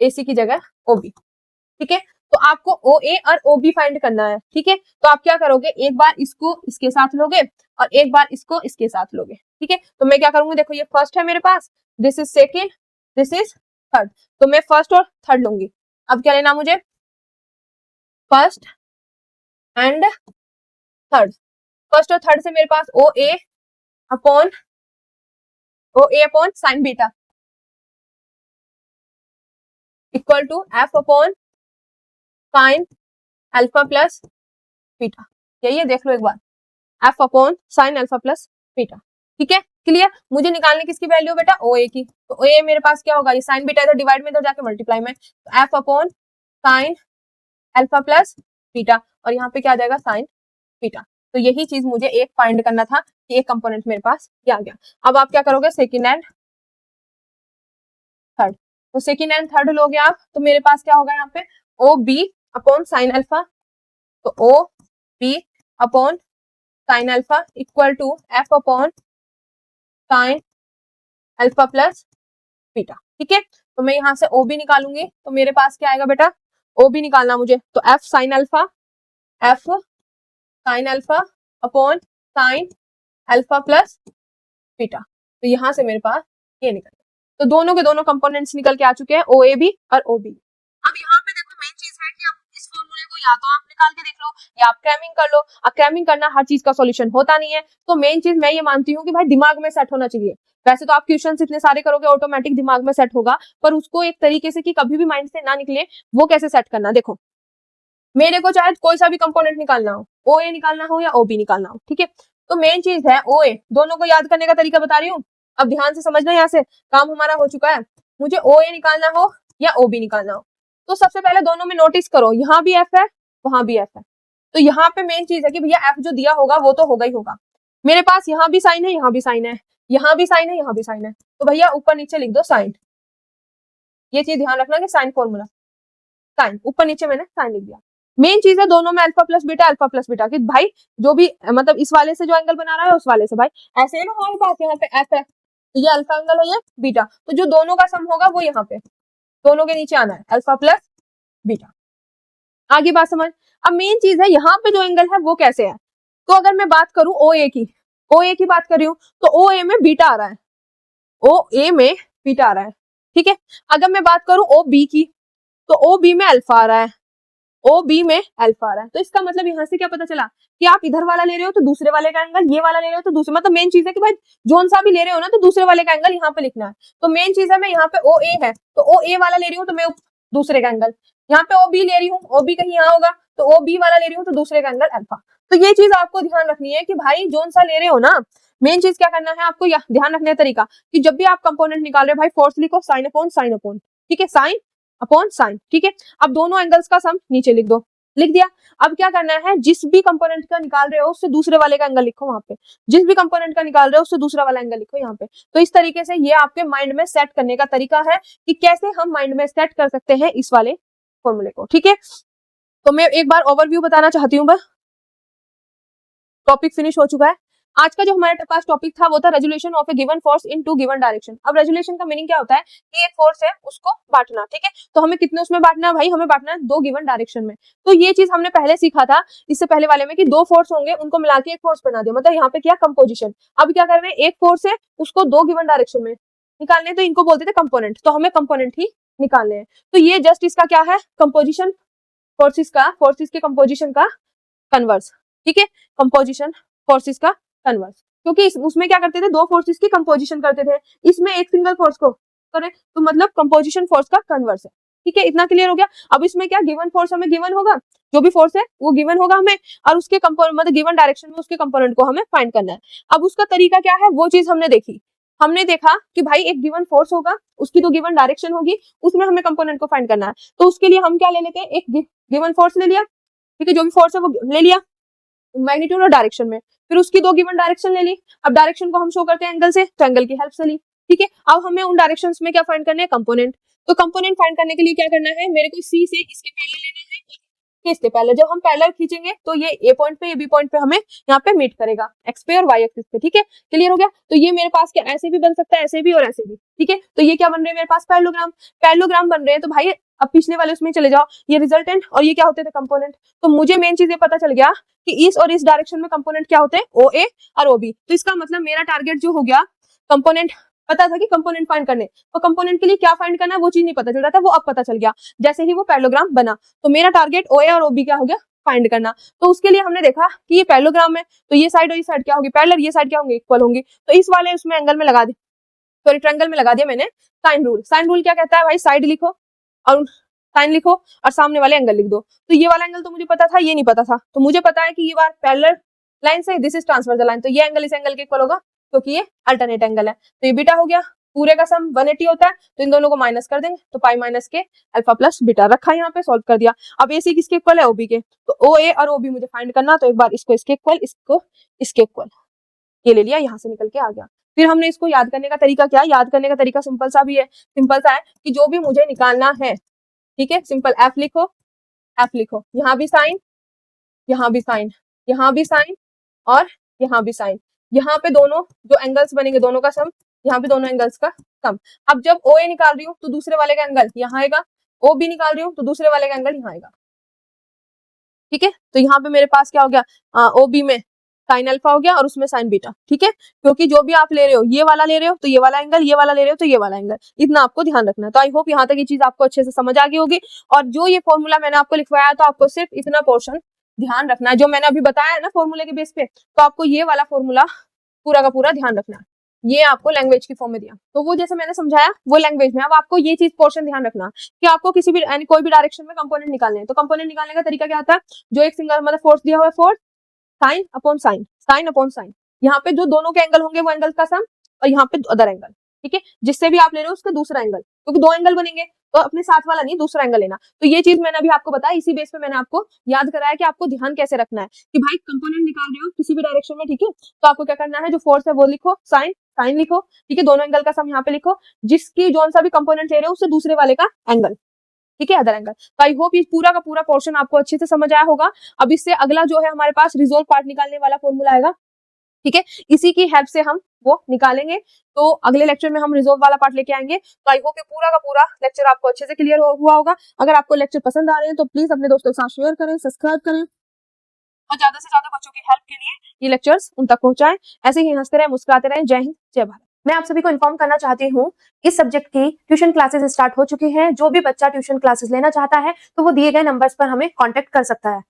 एसी की जगह ओबी, ठीक है। तो आपको ओ ए और ओ बी फाइंड करना है, ठीक है। तो आप क्या करोगे, एक बार इसको इसके साथ लोगे और एक बार इसको इसके साथ लोगे, ठीक है। तो मैं क्या करूंगी, देखो ये फर्स्ट है मेरे पास, this is second, this is third, तो मैं फर्स्ट और थर्ड लूंगी। अब क्या लेना मुझे, फर्स्ट एंड थर्ड। फर्स्ट और थर्ड से मेरे पास O A upon sine beta equal to F upon sine alpha plus beta. यही है, देख लो एक बार, F upon sine alpha plus beta, ठीक है, क्लियर। मुझे निकालने किसकी वैल्यू बेटा, ओ ए की। तो ओ ए मेरे पास क्या होगा, ये साइन बीटा इधर डिवाइड में, इधर जाके मल्टीप्लाई में, तो F upon sine alpha plus beta, और यहाँ पे क्या आ जाएगा, साइन बीटा। तो यही चीज मुझे एक फाइंड करना था कि एक कंपोनेंट मेरे पास क्या आ गया। अब आप क्या करोगे, सेकेंड एंड थर्ड। तो सेकेंड एंड थर्ड लोगे आप, तो मेरे पास क्या होगा यहाँ पे, O B upon sine alpha, तो O B upon sine alpha equal to F upon sine alpha plus beta. ठीक है, तो मैं यहाँ से ओ बी निकालूंगी, तो मेरे पास क्या आएगा बेटा, ओ बी निकालना मुझे, तो F sine alpha upon sine alpha plus beta. तो यहाँ से मेरे पास ये निकल गया। तो दोनों के दोनों कंपोनेंट्स निकल के आ चुके हैं, ओ ए बी और ओ बी। अब यहाँ पे देखो मेन चीज है कि आप इस फॉर्मूले को या तो आप निकाल के देख लो या आप क्रैमिंग कर लो। अब क्रैमिंग करना हर चीज का सॉल्यूशन होता नहीं है, तो मेन चीज मैं ये मानती हूँ कि भाई दिमाग में सेट होना चाहिए। वैसे तो आप क्वेश्चन इतने सारे करोगे ऑटोमेटिक दिमाग में सेट होगा, पर उसको एक तरीके से कि कभी भी माइंड से ना निकले, वो कैसे सेट करना। देखो मेरे को चाहे कोई सा भी कंपोनेंट निकालना हो, ओ ए निकालना हो या ओ बी निकालना हो, ठीक है, तो मेन चीज है ओ ए। दोनों को याद करने का तरीका बता रही हूँ, अब ध्यान से समझना, यहाँ से काम हमारा हो चुका है। मुझे ओ ए निकालना हो या ओ बी निकालना हो, तो सबसे पहले दोनों में नोटिस करो, यहाँ भी एफ है वहां भी एफ है। तो यहाँ पे मेन चीज है कि भैया एफ जो दिया होगा वो तो होगा ही होगा। मेरे पास यहाँ भी साइन है, यहाँ भी साइन है, यहाँ भी साइन है, यहाँ भी साइन है, तो भैया ऊपर नीचे लिख दो साइन। ये चीज ध्यान रखना कि साइन फॉर्मूला, साइन ऊपर नीचे मैंने साइन लिख दिया। मेन चीज है दोनों में अल्फा प्लस बीटा कि भाई जो भी मतलब इस वाले से जो एंगल बना रहा है उस वाले से, भाई ऐसे है ना हमारे पास यहाँ पे एफ है, तो ये अल्फा एंगल है, ये बीटा, तो जो दोनों का सम होगा वो यहाँ पे दोनों के नीचे आना है, अल्फा प्लस बीटा। आगे बात समझ। अब मेन चीज है यहाँ पे जो एंगल है वो कैसे है, तो अगर मैं बात करूं ओ ए की बात कर रही हूँ, तो ओ ए में बीटा आ रहा है, ओ ए में बीटा आ रहा है, ठीक है। अगर मैं बात करूं ओ बी की, तो ओ बी में अल्फा आ रहा है, ओ बी में अल्फा आ रहा है। तो इसका मतलब यहाँ से क्या पता चला कि आप इधर वाला ले रहे हो तो दूसरे वाले का एंगल, ये वाला ले रहे हो तो दूसरे, मतलब मेन चीज है कि भाई जोन सा भी ले रहे हो ना तो दूसरे वाले का एंगल यहाँ पे लिखना है। तो मेन चीज है मैं यहाँ पे ओ ए है तो ओ ए वाला ले रही हूँ तो मैं दूसरे का एंगल, यहाँ पे ओ बी ले रही हूँ, ओ बी कहीं यहाँ होगा तो ओ बी वाला ले रही हूँ तो दूसरे का एंगल अल्फा। तो ये चीज आपको ध्यान रखनी है कि भाई जोन सा ले रहे हो ना, मेन चीज क्या करना है आपको ध्यान रखने का तरीका कि जब भी आप कंपोनेंट निकाल रहे हो भाई फोर्स लिखो साइन अपॉन, ठीक है, साइन अपॉन साइन, ठीक है। अब दोनों एंगल्स का सम नीचे लिख दो, लिख दिया। अब क्या करना है, जिस भी कंपोनेंट का निकाल रहे हो उससे दूसरे वाले का एंगल लिखो वहां पे, जिस भी कंपोनेंट का निकाल रहे हो उससे दूसरा वाला एंगल लिखो यहाँ पे। तो इस तरीके से ये आपके माइंड में सेट करने का तरीका है कि कैसे हम माइंड में सेट कर सकते हैं इस वाले फॉर्मूले को, ठीक है। तो मैं एक बार ओवरव्यू बताना चाहती हूँ, बस टॉपिक फिनिश हो चुका है। आज का जो हमारे पास टॉपिक था वो था resolution of a given force in to given direction. अब रेजुलेशन का मीनिंग क्या होता है कि एक फोर्स है उसको बांटना, ठीक है। तो हमें कितने उसमें बांटना है भाई, हमें बांटना है 2 गिवन डायरेक्शन में। तो ये चीज हमने पहले सीखा था इससे पहले वाले में कि 2 फोर्स होंगे उनको मिला के एक फोर्स बना दिया, मतलब यहाँ पे क्या कंपोजिशन। अब क्या कर रहे हैं, एक फोर्स है उसको 2 गिवन डायरेक्शन में निकालने, तो इनको बोलते थे कंपोनेंट, तो हमें कंपोनेंट ही निकालने हैं। तो ये जस्ट इसका क्या है, कंपोजिशन, फोर्सेस के कंपोजिशन का कन्वर्स, ठीक है, कंपोजिशन फोर्सेस का कन्वर्स। क्योंकि उसमें क्या करते थे, 2 फोर्सेस की कंपोजिशन करते थे, इसमें एक सिंगल फोर्स को करें तो मतलब कंपोजिशन फोर्स का कन्वर्स है, ठीक है। इतना क्लियर हो गया। अब इसमें क्या गिवन फोर्स हमें गिवन होगा, जो भी फोर्स है वो गिवन होगा हमें, और उसके मतलब गिवन डायरेक्शन में उसके कंपोनेंट को हमें फाइंड करना है। अब उसका तरीका क्या है वो चीज हमने देखी, हमने देखा कि भाई एक गिवन फोर्स होगा उसकी तो गिवन डायरेक्शन होगी, उसमें हमें कंपोनेंट को फाइंड करना है। तो उसके लिए हम क्या ले लेते हैं, एक गिवन फोर्स ले लिया, ठीक है, जो भी फोर्स है वो ले लिया मैग्नीट्यूड और डायरेक्शन में, फिर उसकी 2 गिवन डायरेक्शन ले ली। अब डायरेक्शन को हम शो करते हैं एंगल से, तो एंगल की हेल्प से ली, ठीक है। अब हमें उन डायरेक्शंस में क्या फाइंड करने हैं, कंपोनेंट। तो कंपोनेंट फाइंड करने के लिए क्या करना है, मेरे को सी से इसके पैरेलल लेना है, इसके पैरेलल। जब हम पैरेलल खींचेंगे तो ये ए पॉइंट पे, ये बी पॉइंट पे हमें यहाँ पे मीट करेगा, एक्स पे और वाई एक्सिस पे, ठीक है। क्लियर हो गया। तो ये मेरे पास क्या ऐसे भी बन सकता है, ऐसे भी और ऐसे भी, ठीक है। तो ये क्या बन रहे हैं मेरे पास, पैरेललोग्राम बन रहे हैं। तो भाई अब पिछले वाले उसमें चले जाओ, ये रिजल्टेंट और ये क्या होते थे, कंपोनेंट। तो मुझे मेन चीज ये पता चल गया कि इस और इस डायरेक्शन में कंपोनेंट क्या होते हैं, ओ ए और ओ बी। तो इसका मतलब मेरा टारगेट जो हो गया, कंपोनेंट पता था कि कंपोनेंट फाइंड करने, तो कंपोनेंट के लिए क्या फाइंड करना है वो चीज नहीं पता चल रहा था, वो अब पता चल गया जैसे ही वो पैरेललोग्राम बना। तो मेरा टारगेट ओ ए और ओ बी क्या हो गया, फाइंड करना। तो उसके लिए हमने देखा कि ये पैरेललोग्राम है तो ये साइड और ये साइड क्या होगी पैरेलल, ये साइड क्या होंगी इक्वल होंगी। तो इस वाले उसमें एंगल में लगा दी, सॉरी ट्रायंगल में लगा दिया मैंने साइन रूल। साइन रूल क्या कहता है भाई, साइड लिखो और साइन लिखो और सामने वाले एंगल लिख दो। तो ये वाला एंगल तो मुझे पता था, ये नहीं पता था, तो मुझे पता है कि ये बार पैरेलल लाइन से, दिस इज ट्रांसवर्सल लाइन, तो ये एंगल इस एंगल के इक्वल होगा क्योंकि ये अल्टरनेट एंगल है। तो ये बीटा हो गया, पूरे का सम 180 होता है, तो इन दोनों को माइनस कर देंगे तो पाई माइनस के अल्फा प्लस बीटा रखा, यहाँ पे सॉल्व कर दिया। अब ए सी किसके इक्वल है, ओबी के, तो ओ ए और ओबी मुझे फाइंड करना, तो एक बार इसको इसके इक्वल, इसको इसके इक्वल, ये ले लिया, यहाँ से निकल के आ गया। फिर हमने इसको याद करने का तरीका क्या, याद करने का तरीका सिंपल सा भी है, सिंपल सा है कि जो भी मुझे निकालना है, ठीक है, सिंपल एफ लिखो, यहाँ भी साइन, यहाँ भी साइन, यहाँ भी साइन, और यहाँ भी साइन। यहाँ पे दोनों जो एंगल्स बनेंगे दोनों का सम, यहाँ पे दोनों एंगल्स का सम। अब जब ओ ए निकाल रही हूँ तो दूसरे वाले का एंगल यहाँ आएगा, ओ बी निकाल रही हूँ तो दूसरे वाले का एंगल यहाँ आएगा। ठीक है, तो यहाँ पे मेरे पास क्या हो गया, ओ बी में साइन अल्फा हो गया और उसमें साइन बीटा। ठीक है, क्योंकि जो भी आप ले रहे हो, ये वाला ले रहे हो तो ये वाला एंगल, ये वाला ले रहे हो तो ये वाला एंगल, इतना आपको ध्यान रखना है। तो आई होप यहाँ तक ये चीज आपको अच्छे से समझ आ गई होगी। और जो ये फॉर्मूला मैंने आपको लिखवाया तो आपको सिर्फ इतना पोर्शन ध्यान रखना है, जो मैंने अभी बताया है ना फॉर्मूले के बेस पे, तो आपको ये वाला फॉर्मूला पूरा का पूरा ध्यान रखना है। ये आपको लैंग्वेज की फॉर्म में दिया, तो वो जैसे मैंने समझाया वो लैंग्वेज में। अब आपको ये चीज पोर्शन ध्यान रखना कि आपको किसी भी कोई भी डायरेक्शन में कंपोनेंट निकालने हैं, तो कंपोनेंट निकालने का तरीका क्या होता है, जो एक सिंगल मतलब फोर्स दिया हुआ है, force sine upon sine, sine upon sine. यहाँ पे जो दोनों के एंगल होंगे वो एंगल का सम, और यहाँ पे अदर एंगल। ठीक है, जिससे भी आप ले रहे हो उसका दूसरा एंगल, क्योंकि दो एंगल बनेंगे तो अपने साथ वाला नहीं दूसरा एंगल लेना। तो ये चीज मैंने अभी आपको बताया, इसी बेस पे मैंने आपको याद कराया कि आपको ध्यान कैसे रखना है कि भाई कंपोनेंट निकाल रहे हो किसी भी डायरेक्शन में। ठीक है, तो आपको क्या करना है, जो फोर्स है वो लिखो, साइन साइन लिखो। ठीक है, दोनों एंगल का सम यहाँ पे लिखो, जिसकी जोन सा भी कंपोनेंट ले रहे हो उससे दूसरे वाले का एंगल। ठीक है, अदर एंगल। तो आई होप ये पूरा का पूरा पोर्शन आपको अच्छे से समझ आया होगा। अब इससे अगला जो है हमारे पास रिजोल्व पार्ट निकालने वाला फॉर्मूला आएगा। ठीक है, इसी की हेल्प से हम वो निकालेंगे। तो अगले लेक्चर में हम रिजोल्व वाला पार्ट लेके आएंगे। तो आई होप ये पूरा का पूरा लेक्चर आपको अच्छे से क्लियर हुआ होगा। अगर आपको लेक्चर पसंद आ रहे हैं तो प्लीज अपने दोस्तों के साथ शेयर करें, सब्सक्राइब करें और ज्यादा से ज्यादा बच्चों की हेल्प के लिए ये लेक्चर्स उन तक पहुंचाएं। ऐसे ही हंसते रहे, मुस्कुराते रहे। जय हिंद, जय भारत। मैं आप सभी को इन्फॉर्म करना चाहती हूँ, इस सब्जेक्ट की ट्यूशन क्लासेस स्टार्ट हो चुकी हैं। जो भी बच्चा ट्यूशन क्लासेस लेना चाहता है तो वो दिए गए नंबर्स पर हमें कांटेक्ट कर सकता है।